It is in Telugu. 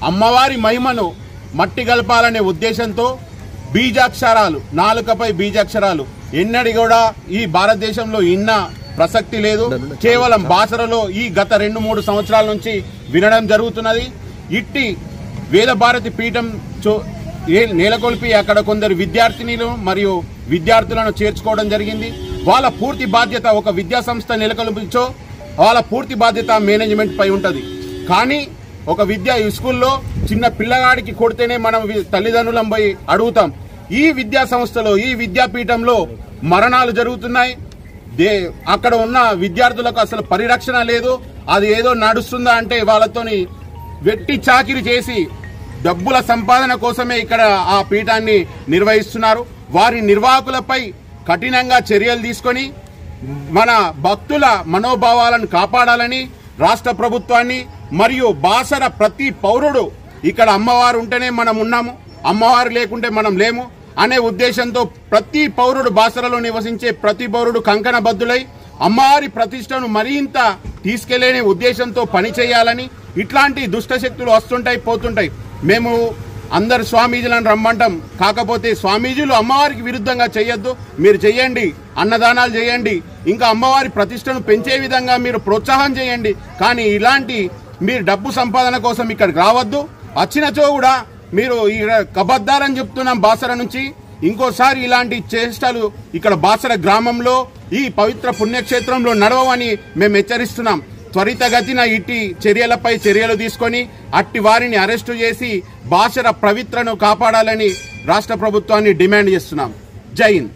అమ్మవారి మహిమను మట్టి గలపాలనే ఉద్దేశంతో బీజాక్షరాలు, నాలుకపై బీజాక్షరాలు ఎన్నడి కూడా ఈ భారతదేశంలో ఇన్న ప్రసక్తి లేదు. కేవలం బాసరలో ఈ గత 2-3 సంవత్సరాల నుంచి వినడం జరుగుతున్నది. ఇట్టి వేద భారతి పీఠం నెలకొల్పి అక్కడ కొందరు విద్యార్థినిలు మరియు విద్యార్థులను చేర్చుకోవడం జరిగింది. వాళ్ళ పూర్తి బాధ్యత, ఒక విద్యా సంస్థ నెలకొల్పించో వాళ్ళ పూర్తి బాధ్యత మేనేజ్మెంట్ పై ఉంటుంది. కానీ ఒక స్కూల్లో చిన్న పిల్లగాడికి కొడితేనే మనం తల్లిదండ్రులం పోయి అడుగుతాం. ఈ విద్యా సంస్థలో, ఈ విద్యాపీఠంలో మరణాలు జరుగుతున్నాయి. అక్కడ ఉన్న విద్యార్థులకు అసలు పరిరక్షణ లేదు. అది ఏదో నడుస్తుందా అంటే వాళ్ళతోని వెట్టి చాకిరి చేసి డబ్బుల సంపాదన కోసమే ఇక్కడ ఆ పీఠాన్ని నిర్వహిస్తున్నారు. వారి నిర్వాహకులపై కఠినంగా చర్యలు తీసుకొని మన భక్తుల మనోభావాలను కాపాడాలని రాష్ట్ర ప్రభుత్వాన్ని మరియు బాసర ప్రతి పౌరుడు, ఇక్కడ అమ్మవారు ఉంటేనే మనం ఉన్నాము, అమ్మవారు లేకుంటే మనం లేము అనే ఉద్దేశంతో ప్రతి పౌరుడు, బాసరలో నివసించే ప్రతి పౌరుడు కంకణబద్దులై అమ్మవారి ప్రతిష్టను మరింత తీసుకెళ్లే ఉద్దేశంతో పనిచేయాలని. ఇట్లాంటి దుష్టశక్తులు వస్తుంటాయి, పోతుంటాయి. మేము అందరు స్వామీజీలను రమ్మంటాం. కాకపోతే స్వామీజీలు అమ్మవారికి విరుద్ధంగా చేయొద్దు, మీరు చేయండి, అన్నదానాలు చేయండి, ఇంకా అమ్మవారి ప్రతిష్టను పెంచే విధంగా మీరు ప్రోత్సాహం చేయండి. కానీ ఇలాంటి మీరు డబ్బు సంపాదన కోసం ఇక్కడికి రావద్దు. వచ్చినచో కూడా మీరు కబద్దారని చెప్తున్నాం బాసర నుంచి. ఇంకోసారి ఇలాంటి చేష్టలు ఇక్కడ బాసర గ్రామంలో ఈ పవిత్ర పుణ్యక్షేత్రంలో నడవని మేము హెచ్చరిస్తున్నాం. త్వరితగతిన ఇట్టి చర్యలపై చర్యలు తీసుకొని అట్టి వారిని అరెస్టు చేసి బాసర పవిత్రను కాపాడాలని రాష్ట్ర ప్రభుత్వాన్ని డిమాండ్ చేస్తున్నాం. జై హింద్.